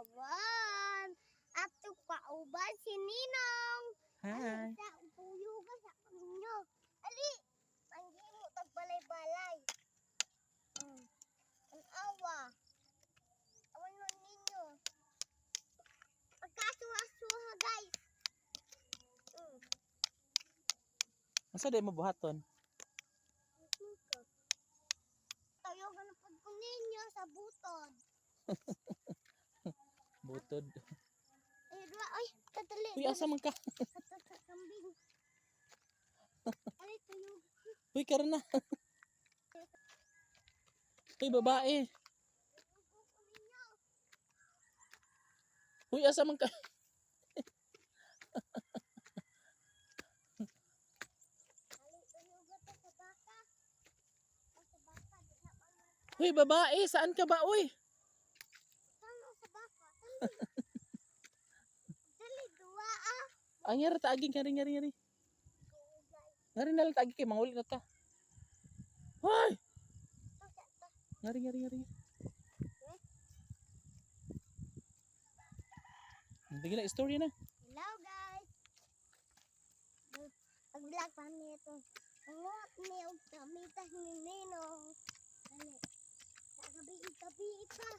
Awan. Ato kauban si Ninong. Hi. Sa upuyuga sa kanyo. Ali, manghimo tag balay-balay. Ang awa. Awan nun ninyo. Pagkasuha-suha guys. Asa di mo buhaton? Tayogan na pag ninyo sa butod. Butod. Ay, ay, katali. Uy, asa man ka? Sa kambing. Ali, tayo. Uy, karon na. Uy, babae. Uy, asa man ka? Uy, babae, saan ka ba, uy? Dali, dua ah. Ang yara taagi, ngari. Ngari na lang taagi kay manguli na ta. Hoy! Ngari. Bigyan na istorya na. Hello guys. Pag-vlog pa nito. Pangot ni og kamitas ni Ninong. Dali. Sa gabi pa.